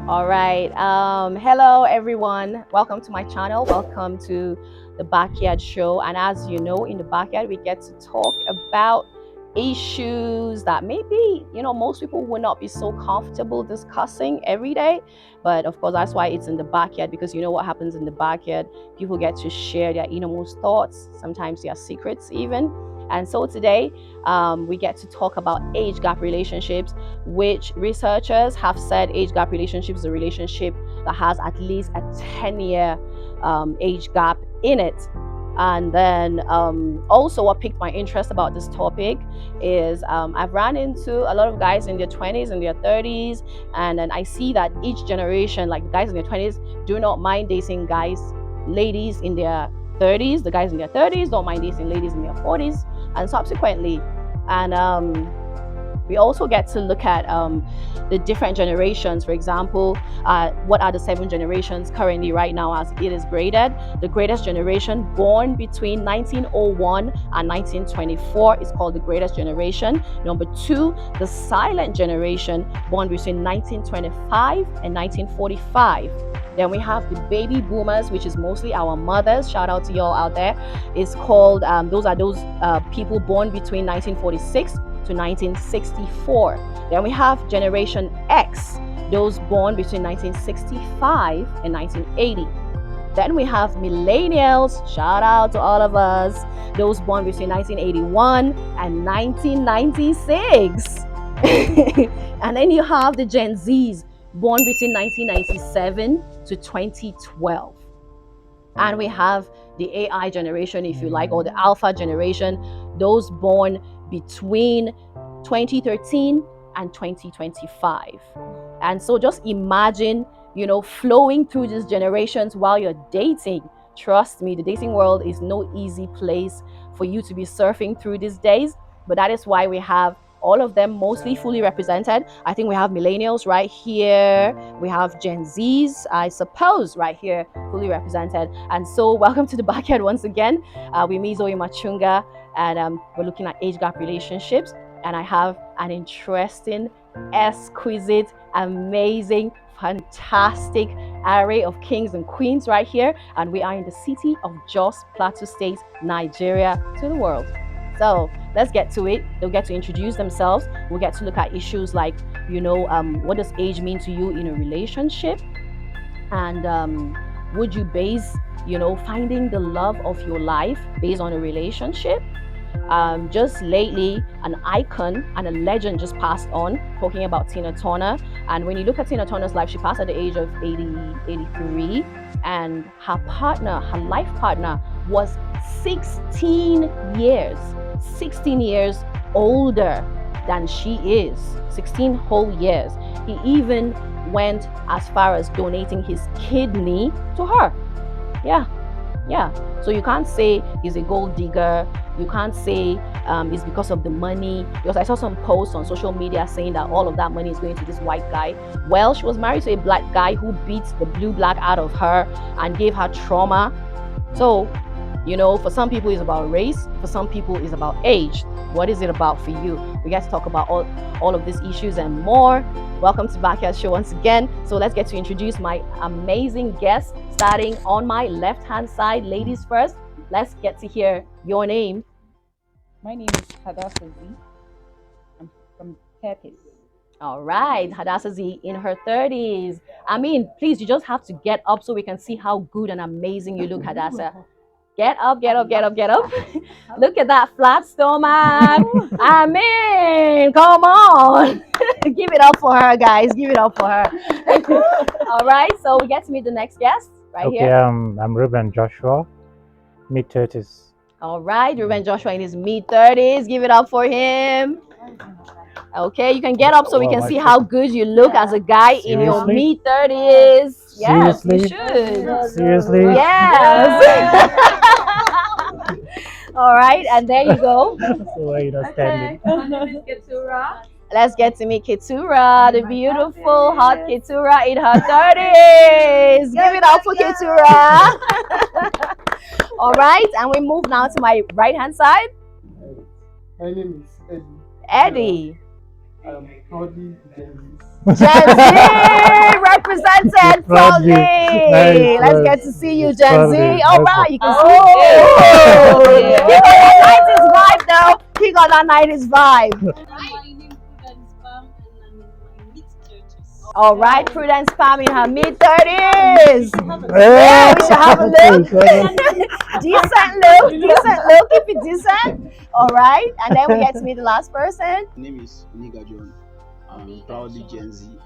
All right. Hello, everyone. Welcome to my channel. Welcome to the Backyard Show. And as you know, in the backyard, we get to talk about issues that maybe, most people would not be so comfortable discussing every day. But of course, that's why it's in the backyard, because you know what happens in the backyard. People get to share their innermost thoughts, sometimes their secrets, even. And so today, we get to talk about age gap relationships, which researchers have said age gap relationships is a relationship that has at least a 10-year age gap in it. And then also, what piqued my interest about this topic is I've run into a lot of guys in their 20s and their 30s, and then I see that each generation, like the guys in their 20s, do not mind dating ladies in their 30s. The guys in their 30s don't mind dating ladies in their 40s, and subsequently. And we also get to look at the different generations. For example, what are the 7 generations currently right now as it is graded? The greatest generation, born between 1901 and 1924, is called the greatest generation. Number 2, the silent generation, born between 1925 and 1945. Then we have the baby boomers, which is mostly our mothers. Shout out to y'all out there. It's called those are those people born between 1946 to 1964. Then we have Generation X, those born between 1965 and 1980. Then we have millennials, shout out to all of us, those born between 1981 and 1996. And then you have the Gen Zs, born between 1997 to 2012. And we have the AI generation, if you like, or the Alpha generation, those born between 2013 and 2025. And so just imagine, flowing through these generations while you're dating. Trust me, the dating world is no easy place for you to be surfing through these days. But that is why we have all of them mostly fully represented. I think we have millennials right here. We have Gen Zs, I suppose, right here, fully represented. And so, welcome to the backyard once again. With me, Zoe Machunga, and we're looking at age gap relationships. And I have an interesting, exquisite, amazing, fantastic array of kings and queens right here. And we are in the city of Jos, Plateau State, Nigeria, to the world. So let's get to it. They'll get to introduce themselves. We'll get to look at issues like, what does age mean to you in a relationship? And would you base, finding the love of your life based on a relationship? Just lately, an icon and a legend just passed on, talking about Tina Turner. And when you look at Tina Turner's life, she passed at the age of 83, and her life partner, was 16 years 16 years older than she is. 16 whole years. He even went as far as donating his kidney to her. Yeah. So you can't say he's a gold digger. You can't say it's because of the money. Because I saw some posts on social media saying that all of that money is going to this white guy. Well, she was married to a black guy who beat the blue black out of her and gave her trauma. So, for some people it's about race. For some people it's about age. What is it about for you? We get to talk about all of these issues and more. Welcome to Backyard Show once again. So let's get to introduce my amazing guests, starting on my left-hand side. Ladies first. Let's get to hear your name. My name is Hadassah Z. I'm from Purpose. All right, Hadassah Z in her 30s. I mean, please, you just have to get up so we can see how good and amazing you look, Hadassah. Get up, get up, get up, get up. Look at that flat stomach. I mean, come on. Give it up for her, guys. Give it up for her. All right, so we get to meet the next guest right Okay, here. I'm Ruben Joshua, mid-30s. All right, Ruben Joshua in his mid-30s. Give it up for him. Okay, you can get up so we can see how good you look as a guy in your Seriously? mid-30s. Yes, you Seriously? should. Seriously? Yes. All right, and there you go. So why are you not standing? My name is Ketura. Let's get to meet Ketura, the beautiful, hot Ketura in her 30s. Give it up for Ketura. All right, and we move now to my right-hand side. My name is Eddie. Eddie. I'm proudly Gen Gen Z said proudly. Nice, Let's nice. get to see you, Gen Z. Proudly. All Nice right, one. you can Oh, see. yeah. He got that 90s vibe, though. He got that 90s vibe. All right, Prudence Pam in her mid 30s. Yeah, we should have a look. Decent look, decent look. Keep it decent. All right, and then we get to meet the last person. My name is Oniga John. I'm proudly Gen Z.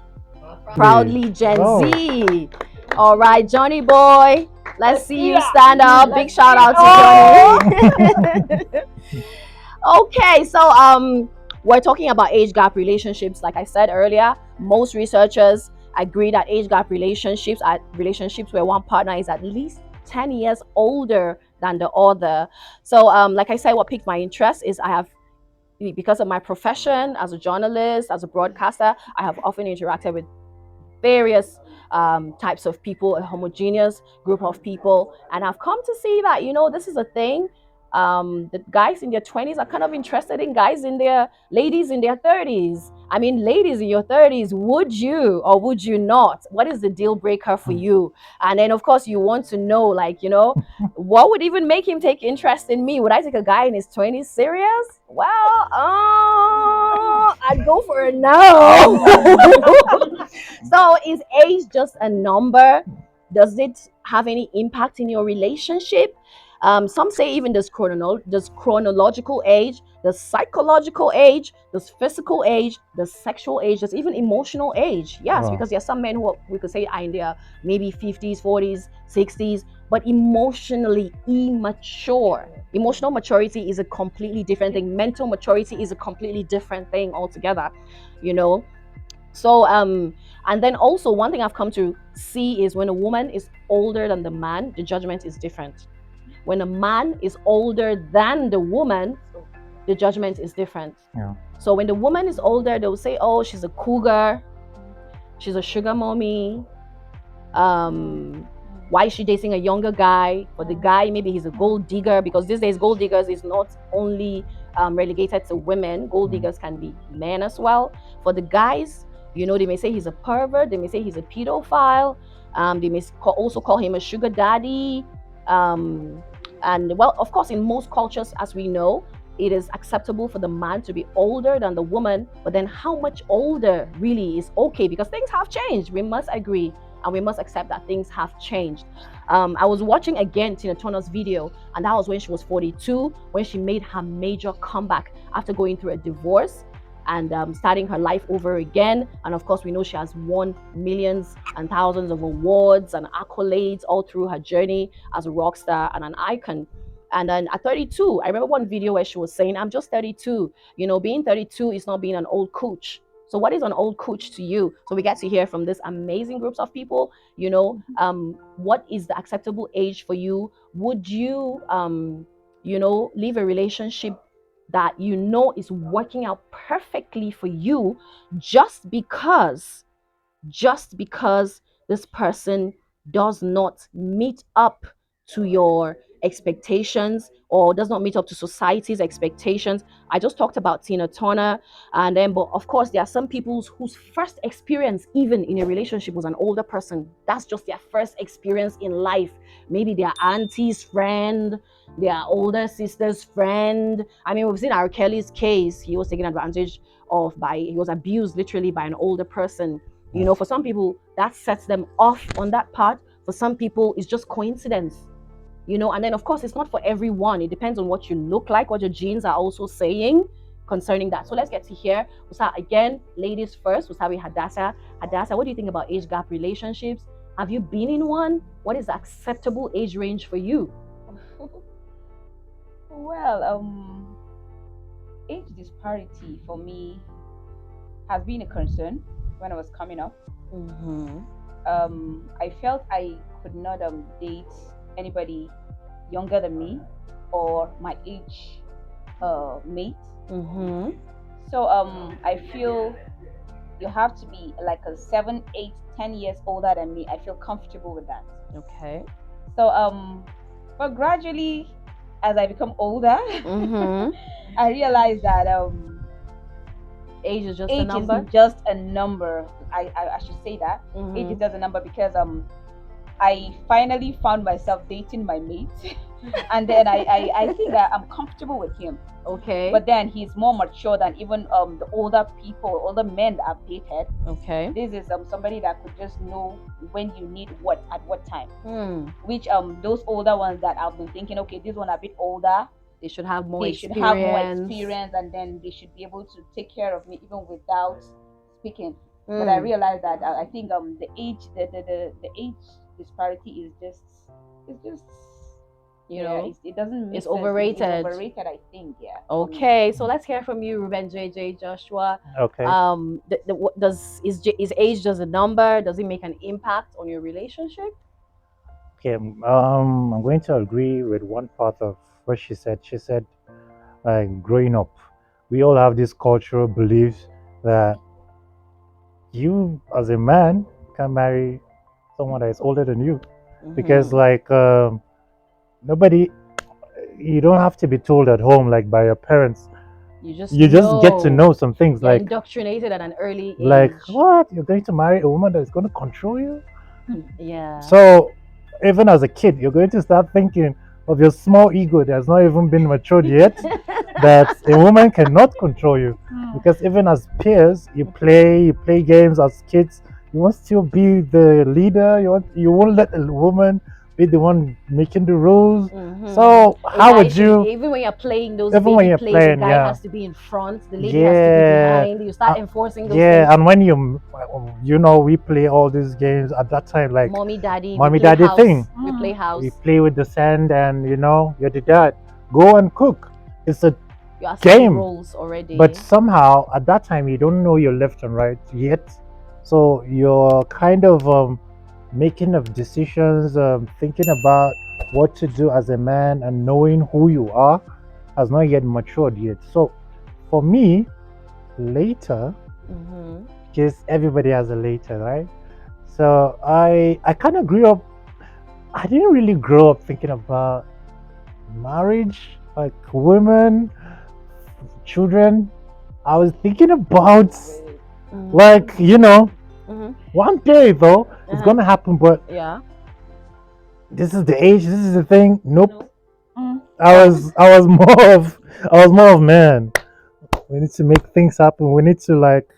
Proudly Gen Oh. Z. All right, Johnny boy. Let's see you stand up. Big shout out to Johnny. Okay, so we're talking about age gap relationships. Like I said earlier, most researchers agree that age gap relationships are relationships where one partner is at least 10 years older than the other. So like I said, what piqued my interest is because of my profession as a journalist, as a broadcaster, I have often interacted with various types of people, a homogeneous group of people, and I've come to see that this is a thing. The guys in their 20s are kind of interested in ladies in their 30s. I mean, ladies in your 30s, would you or would you not? What is the deal breaker for you? And then, of course, you want to know, what would even make him take interest in me? Would I take a guy in his 20s serious? Well, I'd go for a no. So is age just a number? Does it have any impact in your relationship? Some say even there's chronological age, there's psychological age, there's physical age, there's sexual age, there's even emotional age. Yes, Wow. because there are some men who we could say are in their maybe 50s, 40s, 60s, but emotionally immature. Emotional maturity is a completely different thing. Mental maturity is a completely different thing altogether, you know. So and then also one thing I've come to see is when a woman is older than the man, the judgment is different. When a man is older than the woman, the judgment is different. Yeah. So when the woman is older, they'll say, oh, she's a cougar, she's a sugar mommy. Why is she dating a younger guy? For the guy, maybe he's a gold digger, because these days gold diggers is not only relegated to women. Gold diggers can be men as well. For the guys, they may say he's a pervert, they may say he's a pedophile, they may also call him a sugar daddy. And well, of course, in most cultures, as we know, it is acceptable for the man to be older than the woman, but then how much older really is okay? Because things have changed. We must agree and we must accept that things have changed. I was watching again Tina Turner's video, and that was when she was 42, when she made her major comeback after going through a divorce and starting her life over again. And of course, we know she has won millions and thousands of awards and accolades all through her journey as a rock star and an icon. And then at 32, I remember one video where she was saying, I'm just 32. Being 32 is not being an old cooch. So what is an old cooch to you? So we get to hear from this amazing groups of people, what is the acceptable age for you? Would you, leave a relationship that is working out perfectly for you just because this person does not meet up to your expectations or does not meet up to society's expectations? I just talked about Tina Turner, and then but of course there are some people whose first experience even in a relationship was an older person. That's just their first experience in life. Maybe their auntie's friend, their older sister's friend. I mean, we've seen R. Kelly's case. He was taken advantage of he was abused literally by an older person. For some people that sets them off on that part. For some people it's just coincidence. And then of course it's not for everyone. It depends on what you look like, what your genes are also saying concerning that. So let's get to hear. We'll start again, ladies first. We'll start with Hadassah. Hadassah, what do you think about age gap relationships? Have you been in one? What is the acceptable age range for you? Well, age disparity for me has been a concern when I was coming up. I felt I could not date anybody younger than me or my age mate. So I feel you have to be like a 7, 8, 10 years older than me. I feel comfortable with that. Okay. So but gradually as I become older, I realized that Age is just a Age number. is just a number. I should say that. Age is Mhm. just a number because I finally found myself dating my mate, and then I think I'm comfortable with him. Okay. But then he's more mature than even the older people, older men that I've dated. Okay. This is somebody that could just know when you need what at what time. Hmm. Which those older ones that I've been thinking, okay, this one a bit older, They should have more they should have more experience. experience, and then they should be able to take care of me even without speaking. But I Mm. realized that I think the age the age disparity is just it's just You yeah, know, it doesn't make it's sense. overrated. It's overrated, I think. Yeah. for me. Okay, so let's hear from you, Ruben JJ Joshua. Okay. Is age just a number? Does it make an impact on your relationship? Okay. I'm going to agree with one part of what she said. She said, growing up, we all have this cultural beliefs that you, as a man, can marry someone that is older than you, because Mhm. like nobody, you don't have to be told at home like by your parents. You just get to know some things You're like indoctrinated at an early like age. what, you're going to marry a woman that's going to control you. Yeah. So even as a kid, you're going to start thinking of your small ego that's not even been matured yet, that a woman cannot control you. Because even as peers, you play games as kids. You want still be the leader. You won't let a woman be the one making the rules. Mhm. So A how guy would should, you? even when you're playing those Even when baby you're plays, the playing, guy yeah. has to be in front, the lady has to be Yeah. behind. You start enforcing those Yeah, things. and when we play all these games at that time, like Mommy, daddy, we mommy play daddy house. thing. We play house. We play with the sand, and you're the dad. Go and cook. It's a You assign game. roles already. But somehow at that time you don't know your left and right yet, so you're kind of making of decisions, thinking about what to do as a man, and knowing who you are has not yet matured yet. So for me, later, Mhm. because everybody has a later, right? So I kind of grew up. I didn't really grow up thinking about marriage, like women, children. I was thinking about Mhm. like Mhm. one day though it's Uh-huh. gonna happen, but Yeah. this is the age, this is the thing. Nope. Mm. I was more of man. We need to make things happen. We need to like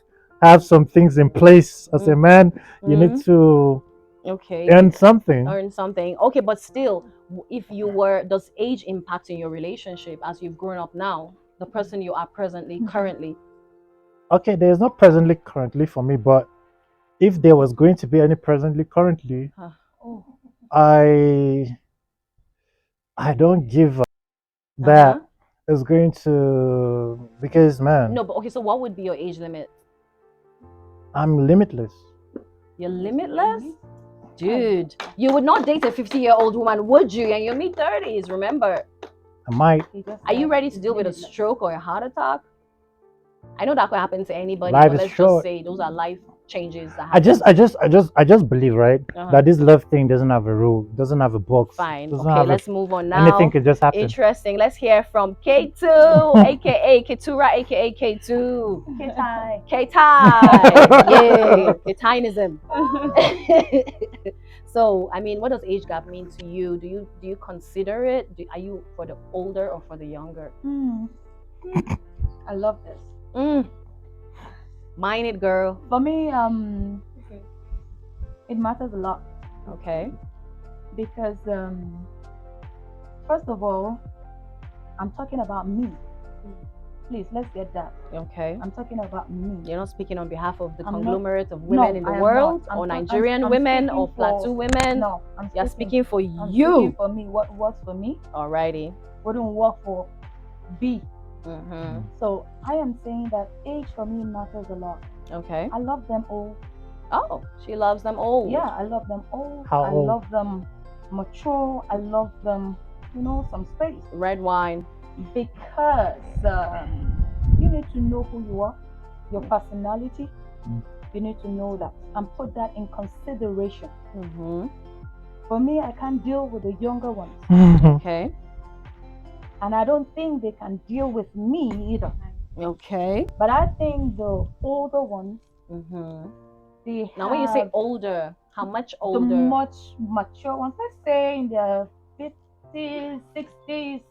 have some things in place as a man. You need Mhm. to Okay. earn something. Earn something. Okay, but still, if you were, does age impact in your relationship as you've grown up now? The person you are presently, currently. Okay, there's not presently currently for me, but if there was going to be any presently currently, Huh. Oh. I I don't give a Uh-huh. that is going to, because man, No, but okay, so what would be your age limit? I'm limitless. You're limitless? Dude, you would not date a 50-year-old woman, would you? And you're mid-30s, remember. I might. Are you ready to deal with a stroke or a heart attack? I know that could happen to anybody, Life but is let's short. just say those are life changes that I happen. just believe, right, Uh-huh. that this love thing doesn't have a rule, doesn't have a box. Fine. Doesn't Okay, have let's move on now. anything could just happen. Interesting. Let's hear from K2, aka Ketura, aka K2. K-tie. K-tie. Yay. K-tieism. So, I mean, what does age gap mean to you? Do you consider it? Are you for the older or for the younger? I love this. Mind it, girl. For me, it matters a lot Okay. because first of all, I'm talking about me. Please, let's get that. Okay. I'm talking about me. You're not speaking on behalf of the I'm not- conglomerate of women in the I am world, not. or I'm Nigerian I'm women, speaking or Plateau for- women. No, I'm You're speaking for I'm you. speaking for me. What works for me Alrighty. wouldn't work for B. Mm-hmm. So I am saying that age for me matters a lot. Okay. I love them all. Oh, she loves them all. Yeah, I love them all. How I old? love them mature. I love them, some space. Red wine. Because you need to know who you are, your personality. You need to know that and put that in consideration. Mm-hmm. For me, I can't deal with the younger ones, Okay. and I don't think they can deal with me either. Okay. But I think the older ones, Mm-hmm. they Now, when you say have older, how much the older? much mature ones. Let's say in their 50s, 60s,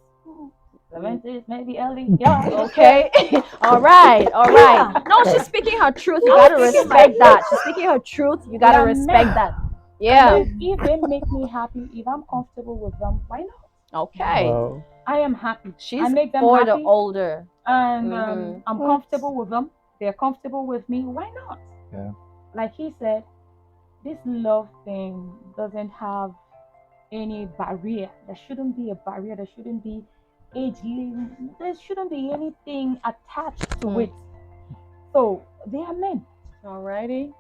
70s, maybe early. Yeah. Okay. All right. All right. Yeah. No, she's speaking her truth. You I'm gotta speaking my respect that. truth. She's speaking her truth. You They gotta are respect men. that. And Yeah. then if they make me happy, if I'm comfortable with them, why not? Okay. Wow. I am happy. She's I make them for the happy, older. and Mhm. I'm What? comfortable with them. They're comfortable with me. Why not? Yeah. Like he said, this love thing doesn't have any barrier. There shouldn't be a barrier. There shouldn't be age limit. There shouldn't be anything attached to Mm. it. So they are men. Alrighty.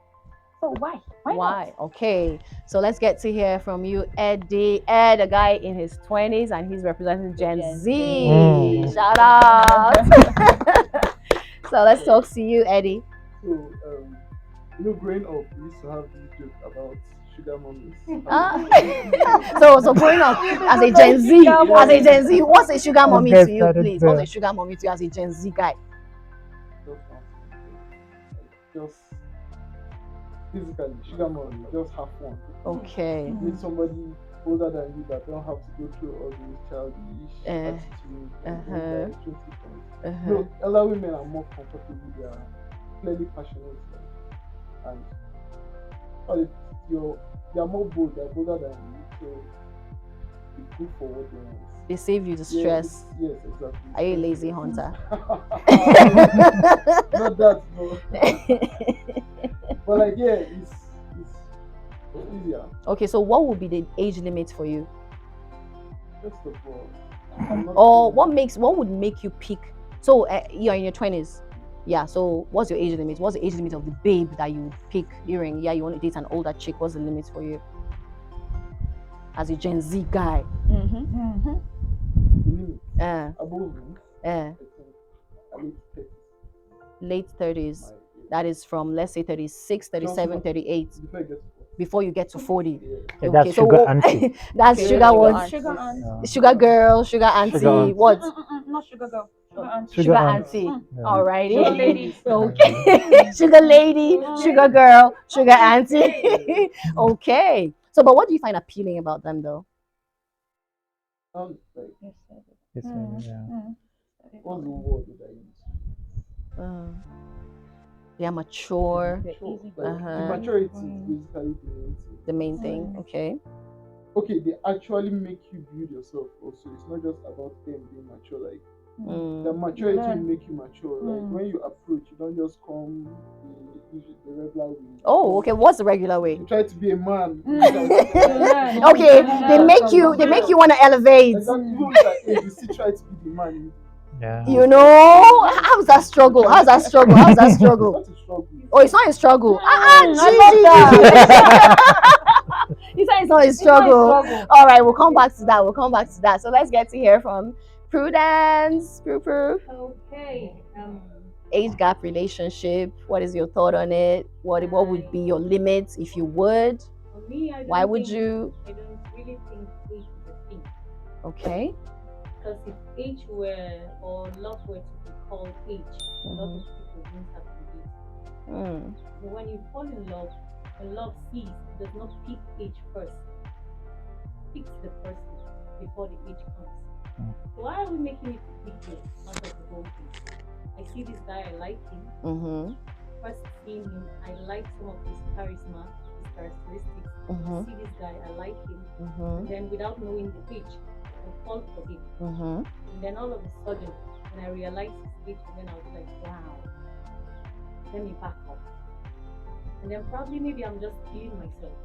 So why? Why Why? not? Okay. So let's get to hear from you, Eddie. Ed, a guy in his 20s, and he's representing Gen Gen Z. Z. Shout out. So let's talk to you, Eddie. So, growing up, we used to have this joke about sugar mummies. So growing up as a Gen Z, what's a sugar mommy guys to you, started please? there. What's a sugar mommy to you as a Gen Z guy? Just physically, sugar mommy, just have fun. Okay. Meet somebody older than you that don't have to go through all those childish attitude and uh-huh. thinking points. Uh-huh. No, elder women are more comfortable. They are clearly passionate, and they are more bold. They are bolder than you, so they go for what they want. They save you the Yeah, stress. yes, exactly. Are you a lazy hunter? Not that, but like it's easier. Okay, so what would be the age limit for you? First of all, I'm not Or saying- what would make you pick? So you're in your 20s. Yeah, so what's your age limit? What's the age limit of the babe that you pick during? Yeah, you want to date an older chick. What's the limit for you? As a Gen Z guy. Mm-hmm. the limit Uh, above me. uh, I think late 30s. That is from, let's say, 36, 37, not- 38. before Before you I get to 40. get to 40. Yeah. Yeah, that's sugar auntie. That's Okay, sugar sugar what? aunt. Sugar aunt. Yeah. Sugar girl, sugar auntie. Sugar aunt. What? Not sugar girl. Sugar aunt. Sugar Sugar aunt. auntie. Yeah. Alrighty. Sugar lady. Okay. Sugar lady, sugar girl, sugar auntie. Okay. So, but what do you find appealing about them, though? Like, It's, yeah. what's the word that I use? They are mature. Sure. Like, Uh-huh. the maturity is basically The main thing. Okay. okay, they actually make you build yourself also. It's not just about them being mature. Like the maturity will make you mature. Like when you approach, you don't just come the regular way. Oh, okay. What's the regular way? You try to be a man. Okay, they make you want to elevate. Exactly. Even that age, you still try to be the man. Yeah. You know, how's that struggle? How's that struggle? How's that struggle? That's a struggle. Oh, it's not a struggle. I love that. You said it's not a struggle. All right, we'll come back to that. We'll come back to that. So let's get to hear from Prudence. Prue. Okay. Age gap relationship. What is your thought on it? What would be your limits if you would? For me, I don't Why would think- you? I don't really think age is a thing. Okay. Because if age were or love were to be called age, a lot of people wouldn't have to date. Mm. But when you fall in love, when love sees, it does not pick age first. It picks the person before the age comes. So why are we making it a big deal out of the whole thing? I see this guy, I like him. Mm-hmm. First seeing him, I like some of his charisma, his characteristics. Mhm. See this guy, I like him. Mm-hmm. Then without knowing the age, I fall for him. Mm-hmm. And then all of a sudden, when I realized his age, then I was like, wow, let me back up. And then probably maybe I'm just feeling myself.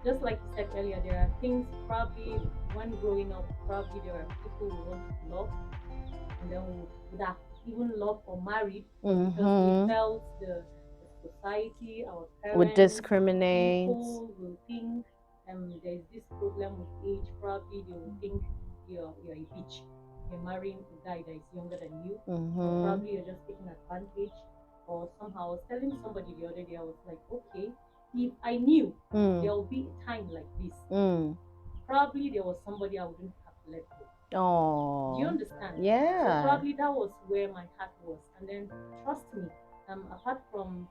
Just like you said earlier, there are things probably when growing up, probably there are people who want to love, and then would have even loved or married because we felt the society, our parents, Would discriminate. people will think there's this problem with age. Probably they will think you're a bitch. You're marrying a guy that is younger than you. Or probably you're just taking advantage. Or somehow I was telling somebody the other day, I was like, okay, if I knew there will be a time like this, probably there was somebody I wouldn't have let go. Oh. Do you understand? So Yeah. probably that was where my heart was. And then trust me, apart from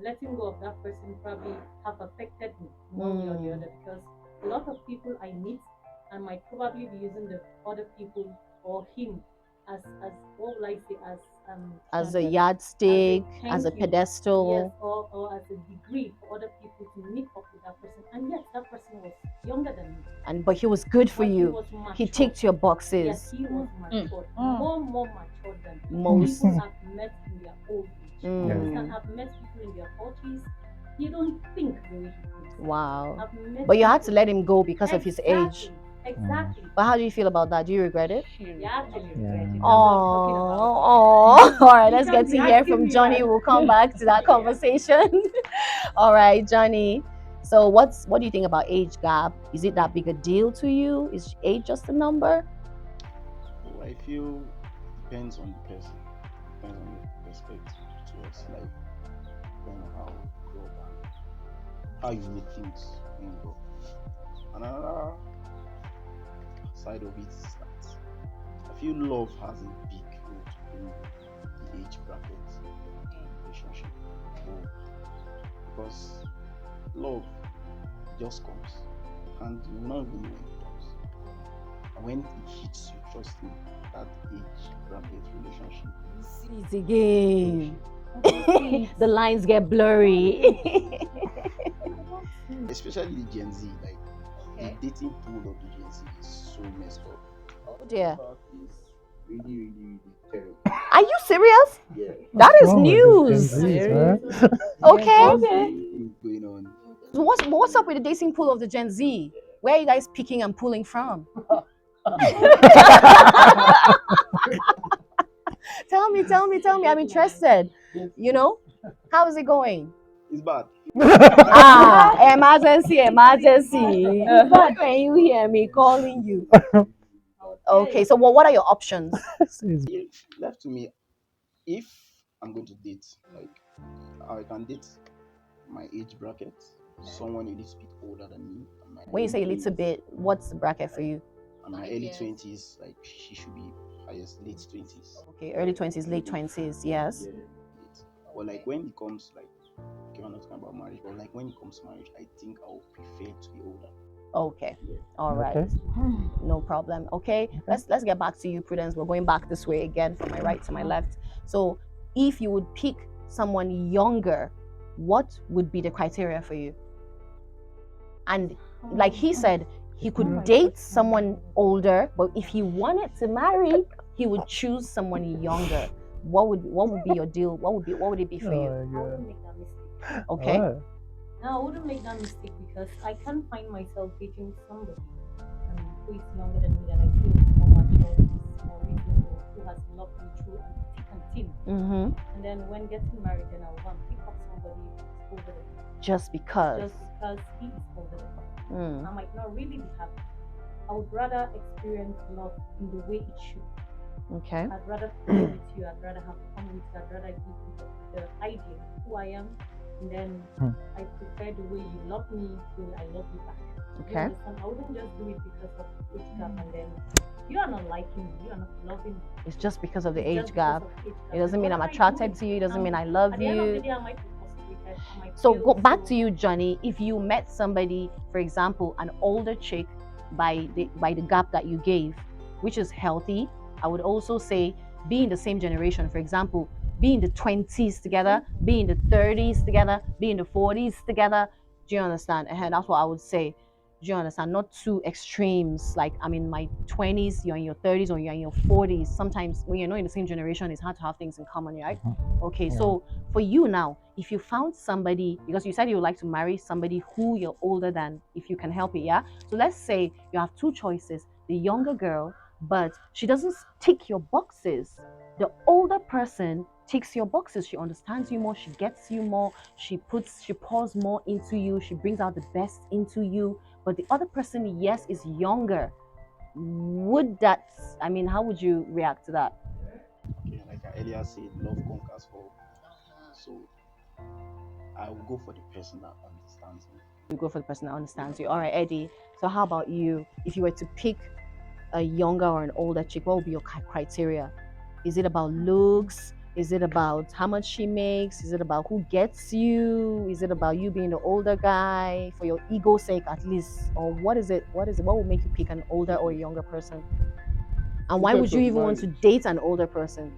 letting go of that person probably have affected me one way or the other, because a lot of people I meet, I might probably be using the other people or him as what will I say, As a as yardstick, as a thank you, yes, pedestal. or as a degree for other people to meet up with that person. And yes, that person was younger than me, But he was good for but he you. was He mature. ticked your Yes, boxes. he was matured, more matured than Most. people I've met in their old age. You Mm. understand? I've met people in their 40s. You don't think the way he thinks. Wow. I've met But you had to people- let him go because of his age. Exactly, Exactly. But how do you feel about that? Do you regret it? Yeah, actually Yeah. regret it. That's what I'm talking Oh, about. all right. You Let's can't get be to hear asking from me Johnny. that. We'll come back to that conversation. All right, Johnny. So, what do you think about age gap? Is it that big a deal to you? Is age just a number? Oh, I feel depends on the person, depends on your perspective towards life, depends on how you grow up and how you make things when you grow up. Another side of it is that I feel love has a big role to play in the age bracket relationship. Oh, because love just comes and you will not even know when it comes. And when it hits you, trust me, that age bracket relationship. It's again. The lines get blurry. Especially the Gen Z, like the dating pool of the Gen Z is so messed up. Oh dear. Is really terrible. Are you serious? Yeah. That is What's wrong with news. these Gen Zs, man? Okay. Things going on. So what's up with the dating pool of the Gen Z? Where are you guys picking and pulling from? Tell me. I'm interested. You know, how is it going? It's bad. Emergency. When you hear me calling you. Okay, so what are your options? If left to me, if I'm going to date, like I can date my age bracket, someone a little bit older than me. When you say a little bit, what's the bracket for you? And my early 20s, like she should be highest late 20s. Okay, early 20s, late 20s, yes. Late. But like when it comes like, okay, I'm not talking about marriage, but like when it comes to marriage, I think I would prefer to be older. Okay, all right, Okay. no problem. Okay, let's get back to you, Prudence. We're going back this way again, from my right to my left. So, if you would pick someone younger, what would be the criteria for you? And like he said, he could date someone older, but if he wanted to marry, he would choose someone younger. What would be your deal? What would it be for you? I wouldn't make that mistake. Okay. Alright. No, I wouldn't make that mistake because I can't find myself dating somebody who is younger than me that I feel is more mature, is more reasonable, who has loved me through and thick and thin. Mm-hmm. And then when getting married, then I will want to pick up somebody who is older than me. Just because. Just because he is older than me. Mm. I might not really be happy. I would rather experience love in the way it should. Okay. I'd rather play with you. I'd rather have fun with you. I'd rather give you the idea of who I am. And then I prefer the way you love me, the way I love you back. You Okay. understand? I wouldn't just do it because of age gap and then you are not liking me, you are not loving me. It's just because of the It's age just because gap. of age gap. It doesn't mean What I'm am I attracted doing? to you. It doesn't mean I At love the end of the you. day, I might be frustrated. I might So feel go back so- to you, Johnny. If you met somebody, for example, an older chick by the gap that you gave, which is healthy, I would also say be in the same generation. For example, be in the 20s together, be in the 30s together, be in the 40s together. Do you understand? And that's what I would say. Do you understand? Not two extremes. Like I'm in my 20s, you're in your 30s, or you're in your 40s. Sometimes when you're not in the same generation, it's hard to have things in common, right? Okay, so for you now, if you found somebody, because you said you would like to marry somebody who you're older than, if you can help it, yeah? So let's say you have two choices, the younger girl, but she doesn't tick your boxes. The older person ticks your boxes. She understands you more, she gets you more, she pours more into you, she brings out the best into you. But the other person, yes, is younger. How would you react to that? Okay, like I earlier said, love conquers all. So I will go for the person that understands me. You go for the person that understands you. All right, Eddie. So how about you? If you were to pick a younger or an older chick, what would be your criteria? Is it about looks? Is it about how much she makes? Is it about who gets you? Is it about you being the older guy for your ego's sake at least? Or what is it? What is it? What will make you pick an older or a younger person? And In why would terms you of even want to marriage. date an older person?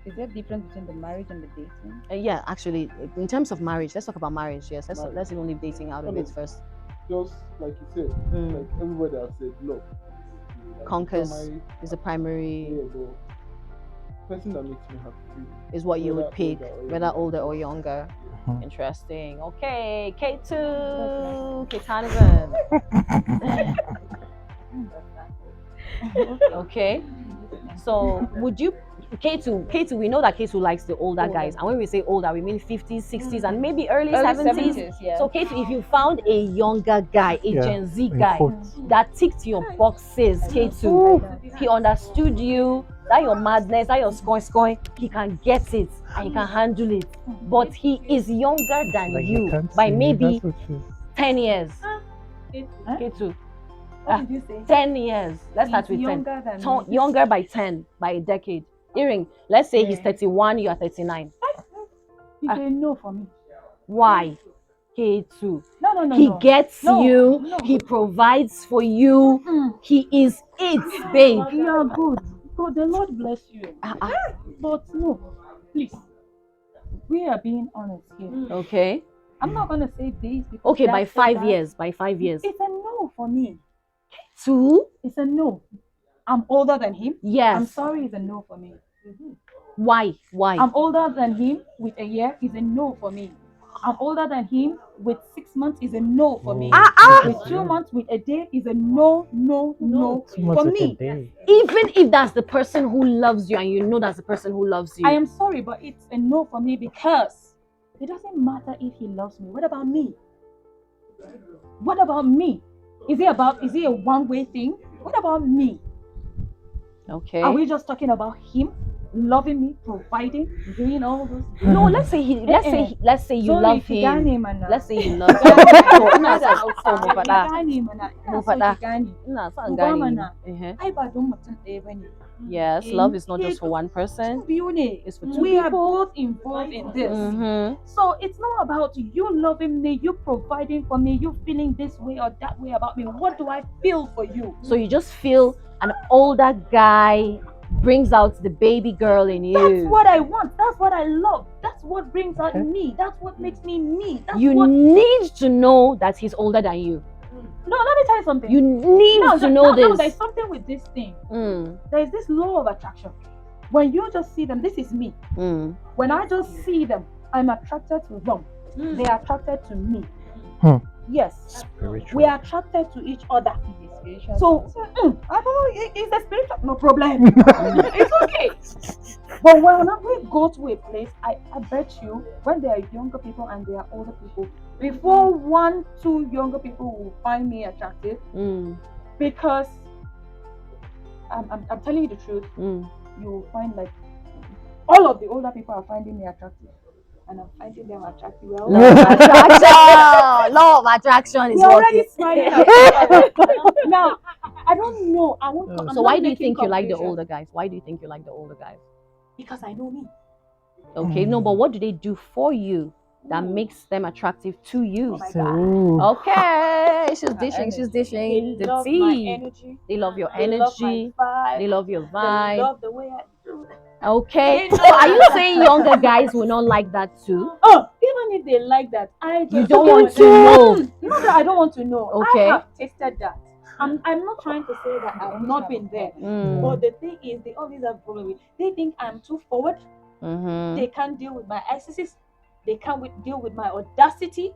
Is there a difference between the marriage and the dating? Yeah, actually, in terms of marriage, let's talk about marriage. Yes, Marriage. let's even leave dating out of it Okay. first. Just like you said, Mm. like everybody has said, love Conquers primary, is the primary, yeah, but person that makes me happy really, is what you would whether pick, older or whether younger. older or younger. Mhm. Interesting. Okay, K2, K-Tanivan. Okay. So would you K2, we know that K2 likes the older guys. And when we say older, we mean 50s, 60s, and maybe early 70s. yeah. So K2, if you found a younger guy, a Yeah, Gen Z in guy quotes. that ticked your boxes, K2, he understood you, that your madness, that your scoin, he can get it and he can handle it. But he is younger than Like you can't by see me, maybe that's what she's- 10 years. Huh? K2, What did you say? 10 years. Let's start with 10. Younger than me. Younger by 10, by a decade. Earring, let's say he's Yeah. 31, you are 39. It's a no for me. Why? K2. No. He gets No, you, no. he provides for you, he is it, babe. You're good. God, the Lord bless you. But no, please. We are being honest here. Okay. I'm not gonna say this because Okay, by that's so 5 bad. years. By 5 years. It's a no for me. 2? It's a no. I'm older than him. Yes. I'm sorry, it's a no for me. Why? Why? I'm older than him with a year is a no for me. I'm older than him with 6 months is a no for me. Oh, With 2 months with a day is a no 2 months for with a me. day. Even if that's the person who loves you and you know that's the person who loves you. I am sorry, but it's a no for me because it doesn't matter if he loves me. What about me? What about me? Is it a one-way thing? What about me? Okay. Are we just talking about him loving me, providing, doing all those? No, let's say you love him. Let's say you love him. So, ina son mu faɗa. Mu faɗa. Ina son gane. Yes, love is not just for one person. It's for two We are people. both involved in this. Mhm. So it's not about you loving me, you providing for me, you feeling this way or that way about me. What do I feel for you? So you just feel an older guy brings out the baby girl in you. That's what I want. That's what I love. That's what brings out Okay. me. That's what makes me me. That's You what. need to know that he's older than you. No, let me tell you something. You need to know No, this. there's something with this thing. Mm, There's this law of attraction. When you just see them, this is me. mm. When I just see them, I'm attracted to them. They are attracted to me. Hmm. Yes. Spiritual. We are attracted to each other. So, I don't know, it's a spiritual, no problem. It's okay. But when we go to a place, I bet you, when there are younger people and there are older people, before 1-2 younger people will find me attractive, Mm, because I'm telling you the truth, mm. you will find like all of the older people are finding me attractive. And I'm finding them attractive. Well, Law of attraction. Law of attraction is you're already working. smiling at me. Now, I don't know. I won't. I'm So not why do you making think you like the conclusions. older guys? Why do you think you like the older guys? Because I know me. Okay, no, but what do they do for you that makes them attractive to you? Oh my So, God. ooh. Okay, she's My dishing, she's energy. dishing They the love my tea. energy. They love your They love my energy. vibe. They love your They vibe. love the way I do. Okay, They so are you saying younger guys will not like that too? Oh, even if they like that, I just You don't want to know. Not that I don't want to know. Okay. I have tasted that. I'm not trying to say that I've not been there. Mm. But the thing is, they always have a problem with. They think I'm too forward. Mm-hmm. They can't deal with my excesses. They can't deal with my audacity.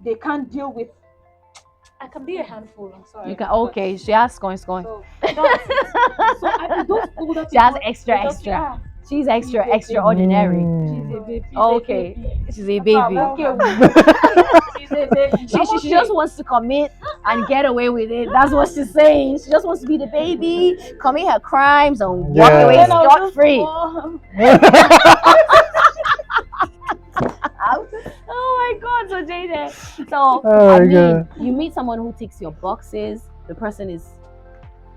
They can't deal with. I can be a handful. I'm sorry. You can okay. She has coins. So, that's it. So those older She has people, extra, they just extra. say, "Ah, She's extra, She's a extraordinary. Mm. she's a baby. She's Okay. A baby. She's a I'm baby. okay with it. She's a baby. She just wants to commit and get away with it. That's what she's saying. She just wants to be the baby, commit her crimes, and walk Yeah. away Then I'll scot just free. go, Oh my God, so Jade. So Oh I my mean, God. you meet someone who ticks your boxes. The person is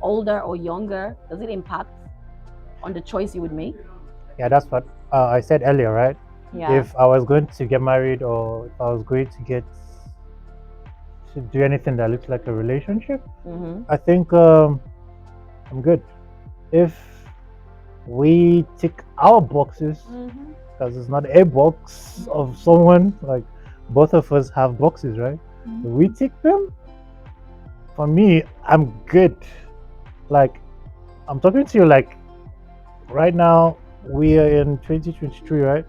older or younger, does it impact on the choice you would make? Yeah, that's what I said earlier, right? Yeah. If I was going to get married or if I was going to do anything that looks like a relationship, I think I'm good. If we tick our boxes, because it's not a box of someone, like both of us have boxes, right? If we tick them, for me, I'm good. Like, I'm talking to you like right now, we are in 2023, right?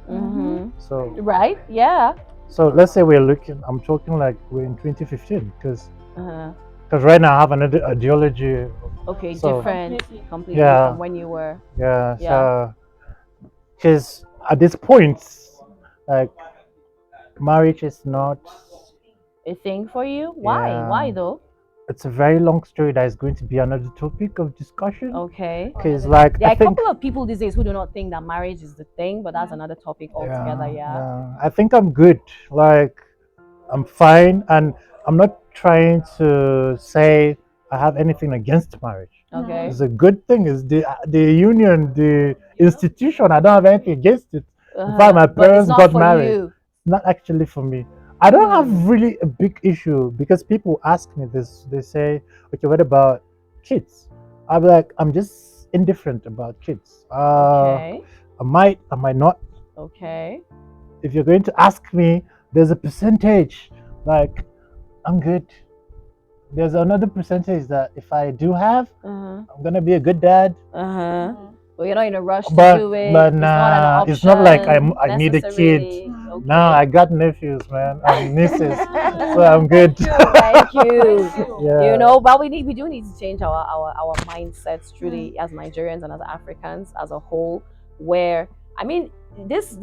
So, Right? Yeah. so let's say I'm talking like we're in 2015, because Uh-huh. right now I have another ideology. Okay, So, different, completely Yeah. from when you were. Yeah, Yeah. so, because at this point, like, marriage is not, A thing for you? Why? Yeah. Why though? it's a very long story that is going to be another topic of discussion. Okay. Because, like, There are I a think, couple of people these days who do not think that marriage is the thing, but that's another topic altogether. Yeah. I think I'm good. Like, I'm fine, and I'm not trying to say I have anything against marriage. Okay. It's a good thing. It's the union, the institution. I don't have anything against it. In fact, my But it's parents not got for married. you. Not actually for me. I don't have really a big issue because people ask me this. They say, "Okay, what about kids?" I'm like, I'm just indifferent about kids. Okay. I might not. Okay. If you're going to ask me, there's a percentage. Like, I'm good. There's another percentage that if I do have, I'm gonna be a good dad. But you're not in a rush to But do it. but It's not an nah, option. it's not like I need a kid. necessarily. Okay. No, I got nephews, man, and nieces, so I'm good. Thank you. Yeah. You know, but we do need to change our mindsets truly as Nigerians and as Africans as a whole. Where I mean, this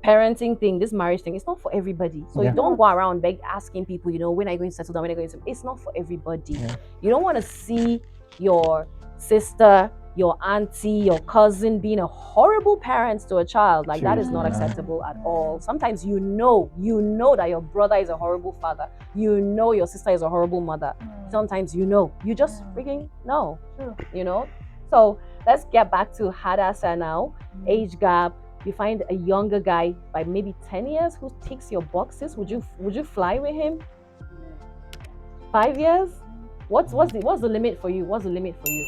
parenting thing, this marriage thing, it's not for everybody. So Yeah. you don't go around asking people, you know, when are you going to settle down? When are you going to? It's not for everybody. Yeah. You don't want to see your sister, your auntie, your cousin being a horrible parent to a child. Like that is not Seriously, man. acceptable at all. Sometimes you know that your brother is a horrible father. You know your sister is a horrible mother. Sometimes you just freaking know. You know. So let's get back to Hadassah now. Age gap. You find a younger guy by maybe 10 years who ticks your boxes. Would you fly with him? 5 years? What's the limit for you? What's the limit for you?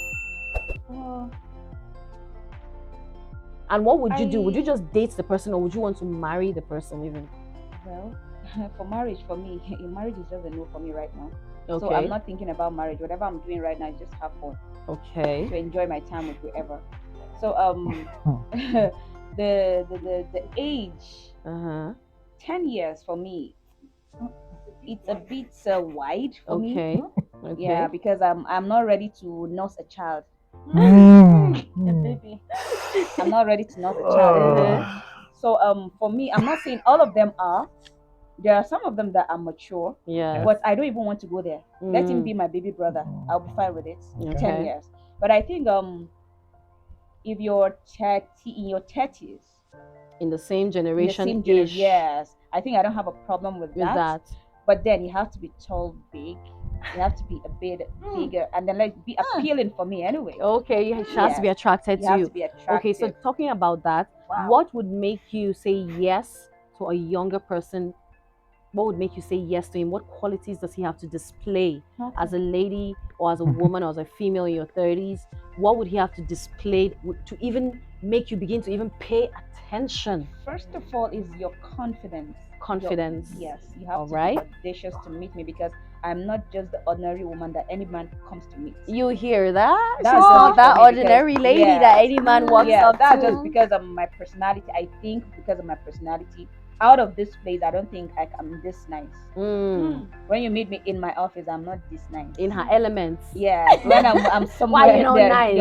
And what would you do? Would you just date the person, or would you want to marry the person even? Well, for marriage, for me, marriage is just a no for me right now. Okay. So I'm not thinking about marriage. Whatever I'm doing right now is just have fun. Okay. To enjoy my time with whoever. So the age, 10 years for me, it's a bit wide for me. Okay. Yeah, because I'm not ready to nurse a child. Baby. I'm not ready to nurse a child. So for me, I'm not saying all of them are. There are some of them that are mature. Yeah. But I don't even want to go there. Let him be my baby brother. I'll be fine with it. Okay. 10 years. But I think if you're 30 in your 30s, in the same generation, yes, I think I don't have a problem with that. But then you have to be tall, big. You have to be a bit bigger, and then be appealing for me anyway. Okay, she has to be attracted to you. Have to be attractive. Okay, so talking about that, what would make you say yes to a younger person? What would make you say yes to him? What qualities does he have to display as a lady or as a woman or as a female in your 30s? What would he have to display to even make you begin to even pay attention? First of all is your confidence. Yes, you have to be audacious to meet me, because I'm not just the ordinary woman that any man comes to meet. You hear that? That's She's not that ordinary lady that any man walks up that's to. just because of my personality. I think because of my personality, out of this place, I don't think I'm this nice. When you meet me in my office, I'm not this nice. In her elements. Yeah. When I'm somewhere. Why you not nice?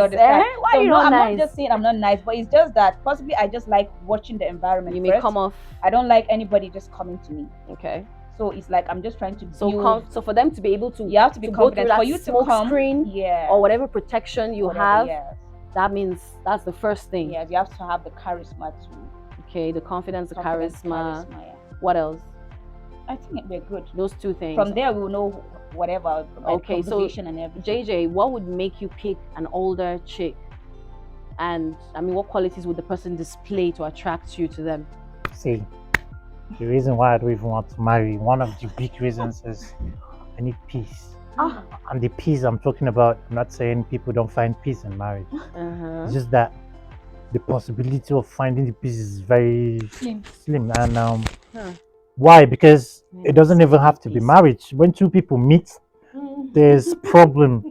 Why you not nice? I'm not just saying I'm not nice, but it's just that possibly I just like watching the environment. You may come off. I don't like anybody just coming to me. Okay. So it's like I'm just trying to build. So for them to be able to, you have to be confident. For you to smoke come, screen, or whatever protection you have, that means that's the first thing. Yeah, you have to have the charisma too. Okay, the confidence, the charisma. What else? I think we're good. Those two things. From there, we'll know whatever. Okay, so conversation and everything. JJ, what would make you pick an older chick? And I mean, what qualities would the person display to attract you to them? See, the reason why I don't even want to marry, one of the big reasons is I need peace. And the peace I'm talking about, I'm not saying people don't find peace in marriage. It's just that the possibility of finding the peace is very slim. And why? Because it doesn't even have to be marriage. When two people meet, there's problem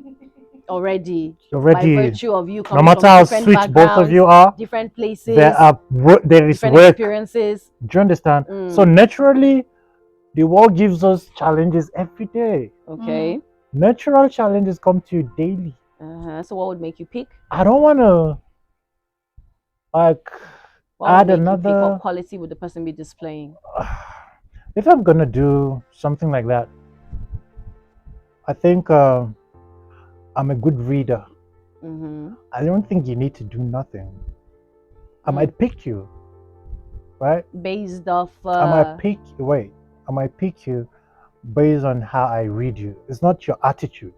already by virtue of you coming no matter from how different sweet both of you are, different places, there is different work. experiences. Do you understand? So naturally, the world gives us challenges every day. Okay. Natural challenges come to you daily. So what would make you pick? I don't want to add another. What quality would the person be displaying? If I'm gonna do something like that, I think I'm a good reader. I don't think you need to do nothing. I might pick you, right? Based off. I might pick you based on how I read you. It's not your attitude.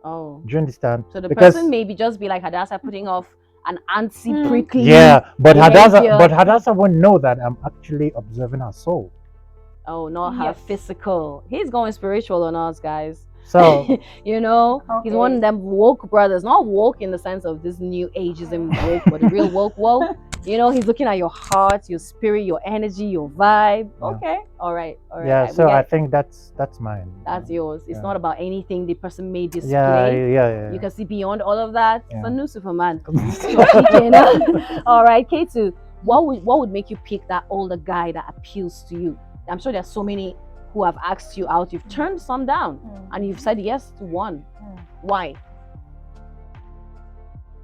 Oh. Do you understand? So the person maybe just be like Hadassah, putting off an antsy, prickly. Yeah, but Hadassah won't know that I'm actually observing her soul. Oh, not her physical. He's going spiritual on us, guys. So you know, he's one of them woke brothers. Not woke in the sense of this new ageism woke, but the real woke. You know, he's looking at your heart, your spirit, your energy, your vibe. Yeah. Okay, all right. Yeah, so I think that's mine. That's yours. It's not about anything the person may display. Yeah. You can see beyond all of that. Yeah. It's a new Superman. All right, K2, what would make you pick that older guy that appeals to you? I'm sure there's so many who have asked you out. You've turned some down, and you've said yes to one. Why?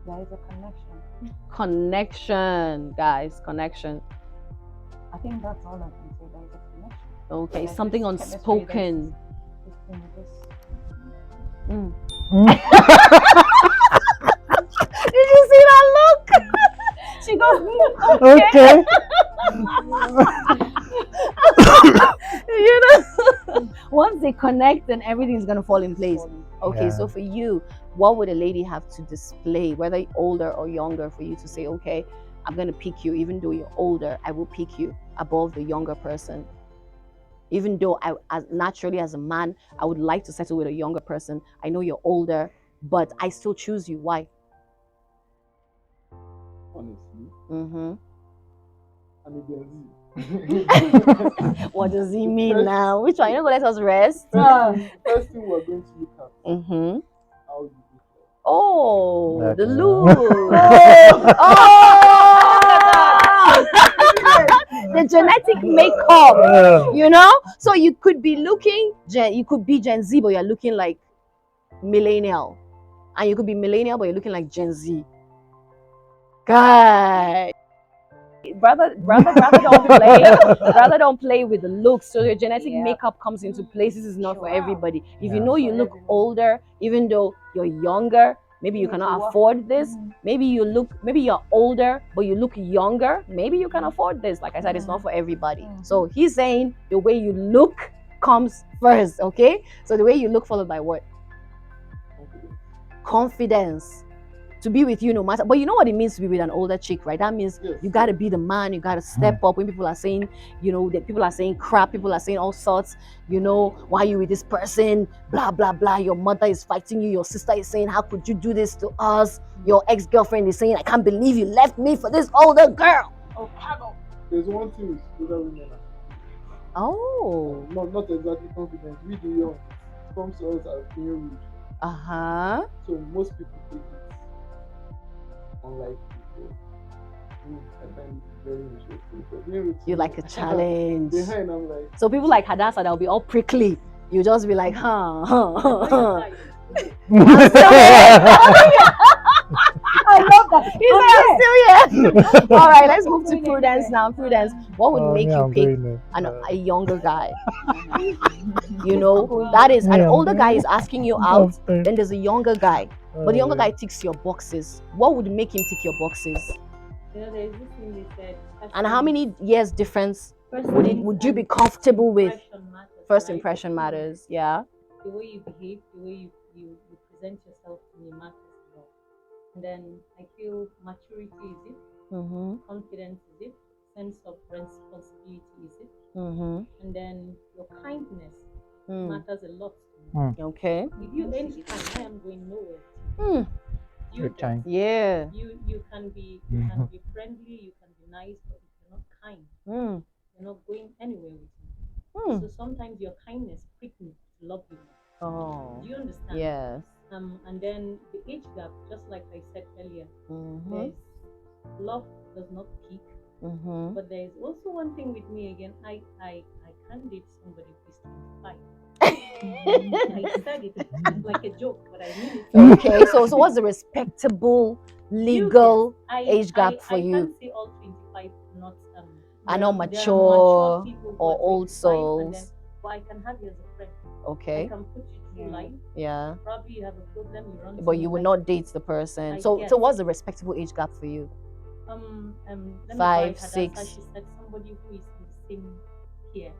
There is a connection. Connection, guys. Connection. I think that's all I can say. There is a connection. Okay, like something unspoken. Did you see that look? She goes, okay. You know, once they connect, then everything's gonna fall in place. Okay, so for you, what would a lady have to display, whether older or younger, for you to say, okay, I'm gonna pick you, even though you're older, I will pick you above the younger person. Even though naturally as a man, I would like to settle with a younger person. I know you're older, but I still choose you. Why? Honestly, I'm a Gen Z. What does he mean now? Which one? You're not gonna let us rest? First thing we're going to look at how you look like. Oh, the look. The genetic makeup, you know. So you could be looking, you could be Gen Z, but you're looking like millennial, and you could be millennial, but you're looking like Gen Z. God, brother don't play. Brother don't play with the looks. So your genetic makeup comes into place. This is not for everybody. If you know you look older, even though you're younger, maybe you cannot afford this. Maybe you're older, but you look younger. Maybe you can afford this. Like I said, it's not for everybody. So he's saying the way you look comes first, okay? So the way you look followed by what? Confidence. To be with you no matter, but you know what it means to be with an older chick, right? That means you got to be the man, you got to step up when people are saying, you know, that people are saying crap, people are saying all sorts, you know, why are you with this person, blah, blah, blah. Your mother is fighting you, your sister is saying, how could you do this to us? Your ex-girlfriend is saying, I can't believe you left me for this older girl. There's one thing with older women. Oh. Not exactly confidence. We the young. It comes to us as being rude. So most people take it. Unlike people, I find it very interesting. You like a challenge. Behind, I'm like. So people like Hadassah, they'll be all prickly. You just be like, huh. I love that. He's like, I'm still here. All right, let's move to Prudence now. Prudence, what would make you pick a younger guy? You know, that is an older guy is asking you out. Then there's a younger guy. But the younger guy ticks your boxes. What would make him tick your boxes? You know, there's this thing they said. And how many years difference would you be comfortable with? First right? impression matters. Yeah. The way you behave, the way you present yourself to me matters a lot. And then I feel maturity is it, Mm-hmm. confidence is it, sense of responsibility is it, Mm-hmm. and then your kindness Mm. matters a lot to me. Okay. With you, anytime I am going nowhere. Mm. You Good get- time. Yeah. you can be friendly, you can be nice, but if you're not kind, Mm. you're not going anywhere with me. Mm. So sometimes your kindness prick me to love you more. Oh. Do you understand? Yes. And then the age gap, just like I said earlier, Mm-hmm. there's love does not peak, Mm-hmm. but there's also one thing with me again. I can't date somebody who's 25. I said it like a joke, but I mean it. Okay. So what's the respectable legal age gap for I you? can't say all 25 not Are not there are mature people who or are old 25 and then, souls? but I can have you as a friend. I Okay. can put you through life. Yeah. Probably you have a problem, you run. But to you me, will like, not date the person. I So get. what's the respectable age gap for you? Let me 5, buy Hadassah. 6. She said somebody who is in the same peer.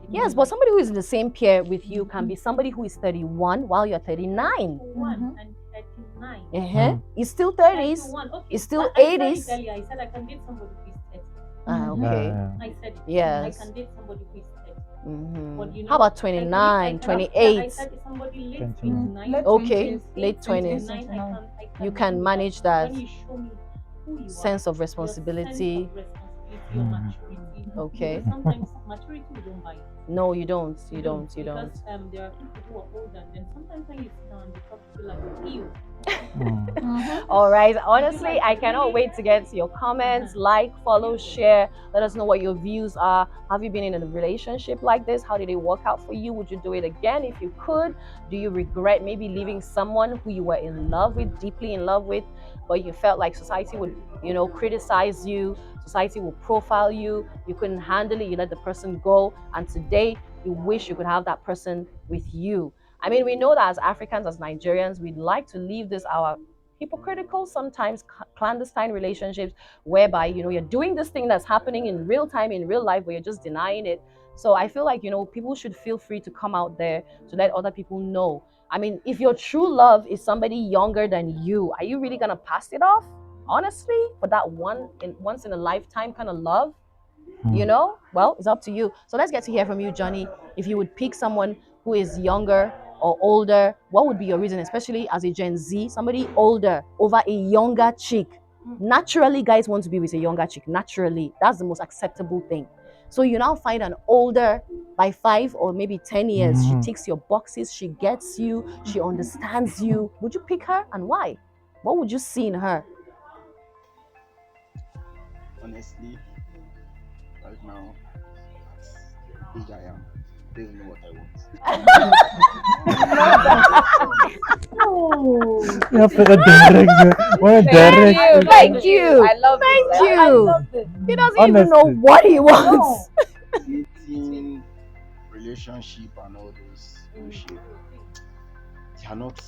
Yes, but somebody who is in the same peer with you can be somebody who is 31 while you're 39. 1 and 39. Uh-huh. It's still 30s. 31. Okay. It's still I said 80s. it earlier. I said I can date somebody who is 30. Ah, okay. I said it. Yes. I can date somebody who is 30. Mm-hmm. But you know, How about I 29, can- 28? I said somebody late 29. 29. Okay, late 20s. 29, I You do can manage that. When you show me who you Sense are, of responsibility. your sense of responsibility, your maturity. Okay. Because sometimes maturity we don't buy. No, you don't. You We don't. You because, don't. there are people who are older, and then sometimes when you sit down and you talk to you like, ew. All right. Honestly, I cannot wait to get your comments. Like, follow, share. Let us know what your views are. Have you been in a relationship like this? How did it work out for you? Would you do it again if you could? Do you regret maybe leaving someone who you were in love with, deeply in love with, but you felt like society would, criticize you, society will profile you, you couldn't handle it, you let the person go, and today you wish you could have that person with you? I mean, we know that as Africans, as Nigerians, we'd like to leave this our hypocritical, sometimes clandestine relationships whereby, you're doing this thing that's happening in real time, in real life, but you're just denying it. So I feel like, people should feel free to come out there to let other people know. I mean, if your true love is somebody younger than you, are you really going to pass it off? Honestly, for that once in a lifetime kind of love? Well, it's up to you. So let's get to hear from you, Johnny. If you would pick someone who is younger or older, what would be your reason, especially as a Gen Z, somebody older over a younger chick? Naturally, guys want to be with a younger chick. Naturally, that's the most acceptable thing. So you now find an older by 5 or maybe 10 years. She ticks your boxes. She gets you. She understands you. Would you pick her, and why? What would you see in her? Honestly, right now, at the age I am, I don't even know what I want. Yeah, for a direct. What a direct. Thank you. I love Thank this. you. I love this. He doesn't even know Honestly. what he wants. Dating, relationship, and all those bullshit. They are not.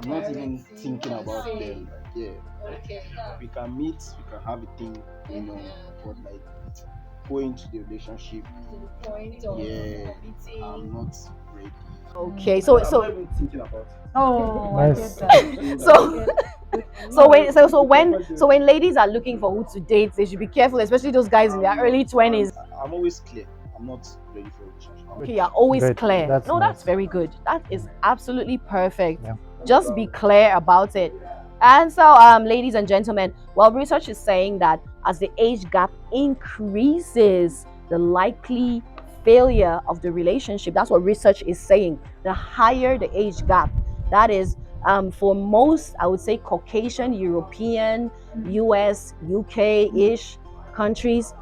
I'm not even thinking about them. Like, yeah, we can meet, we can have a thing, but like going to the relationship, yeah, I'm not ready. Okay, I'm so not even thinking about it. Oh, Nice. so when ladies are looking for who to date, they should be careful, especially those guys in their early 20s. I'm always clear. I'm not ready for a relationship. Okay, you're always Good. clear. That's No, nice. that's very good. That is absolutely perfect. Yeah. Just be clear about it. And so, ladies and gentlemen, research is saying that as the age gap increases, the likely failure of the relationship, that's what research is saying. The higher the age gap, that is, for most, I would say, Caucasian, European, US, UK-ish countries,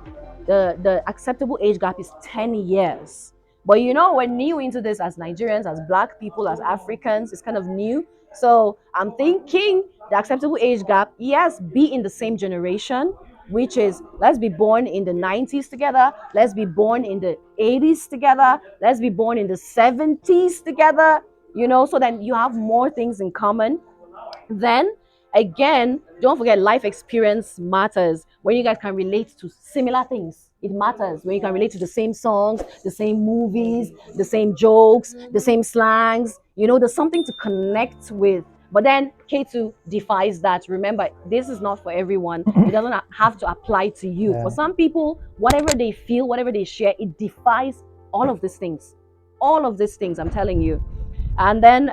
the acceptable age gap is 10 years. But we're new into this as Nigerians, as Black people, as Africans. It's kind of new. So I'm thinking the acceptable age gap, yes, be in the same generation, which is, let's be born in the 90s together, let's be born in the 80s together, let's be born in the 70s together, so then you have more things in common. Then again, don't forget, life experience matters. when you guys can relate to similar things. It matters when you can relate to the same songs, the same movies, the same jokes, the same slangs. You know, there's something to connect with. But then K2 defies that. Remember, this is not for everyone. It doesn't have to apply to you. Yeah. For some people, whatever they feel, whatever they share, it defies all of these things. All of these things, I'm telling you. And then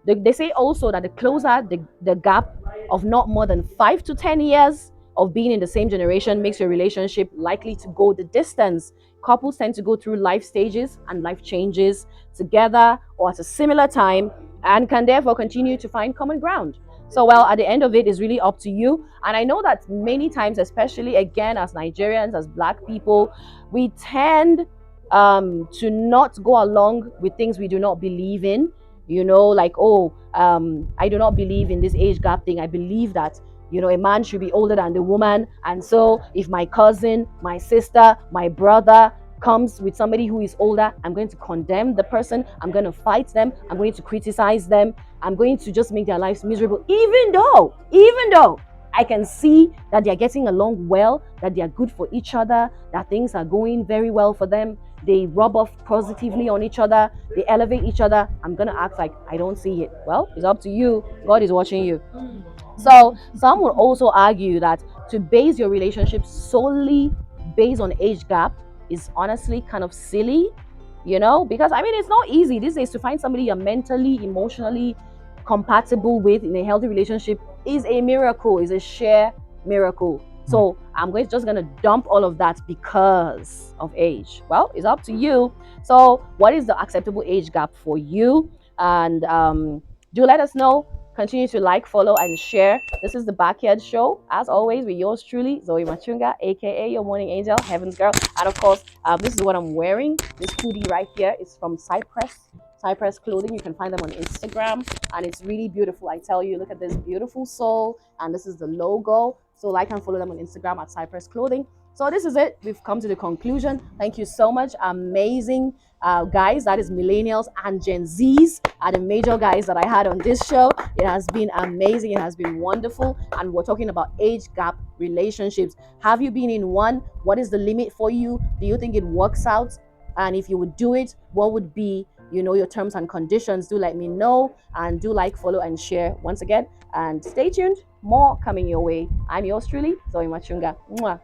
they say also that the closer the gap of not more than 5 to 10 years of being in the same generation makes your relationship likely to go the distance. Couples tend to go through life stages and life changes together or at a similar time and can therefore continue to find common ground. So, well, at the end of it, it's really up to you. And I know that many times, especially again as Nigerians, as Black people, we tend to not go along with things we do not believe in. You know, like, oh, I do not believe in this age gap thing. I believe that, you know, a man should be older than the woman. And so if my cousin, my sister, my brother comes with somebody who is older, I'm going to condemn the person. I'm going to fight them. I'm going to criticize them. I'm going to just make their lives miserable, even though I can see that they're getting along well, that they're good for each other, that things are going very well for them. They rub off positively on each other, they elevate each other. I'm gonna act like I don't see it. Well, it's up to you. God is watching you. So some will also argue that to base your relationship solely based on age gap is honestly kind of silly, you know, because I mean, it's not easy these days to find somebody you're mentally, emotionally compatible with in a healthy relationship. Is a miracle, is a sheer miracle. So I'm just gonna dump all of that because of age. Well, it's up to you. So what is the acceptable age gap for you? And do let us know. Continue to like, follow, and share. This is the Backyard Show. As always, with yours truly, Zoe Machunga, aka your morning angel, Heaven's Girl. And of course, this is what I'm wearing. This hoodie right here is from Cypress Clothing. You can find them on Instagram, and it's really beautiful. I tell you, look at this beautiful sole, and this is the logo. So like and follow them on Instagram at Cypress Clothing. So this is it. We've come to the conclusion. Thank you so much. Amazing guys, that is millennials and Gen Zs are the major guys that I had on this show. It has been amazing. It has been wonderful. And we're talking about age gap relationships. Have you been in one? What is the limit for you? Do you think it works out? And if you would do it, what would be, you know, your terms and conditions? Do let me know, and do like, follow, and share once again. And stay tuned. More coming your way. I'm yours truly, Zoe Machunga. Mwah.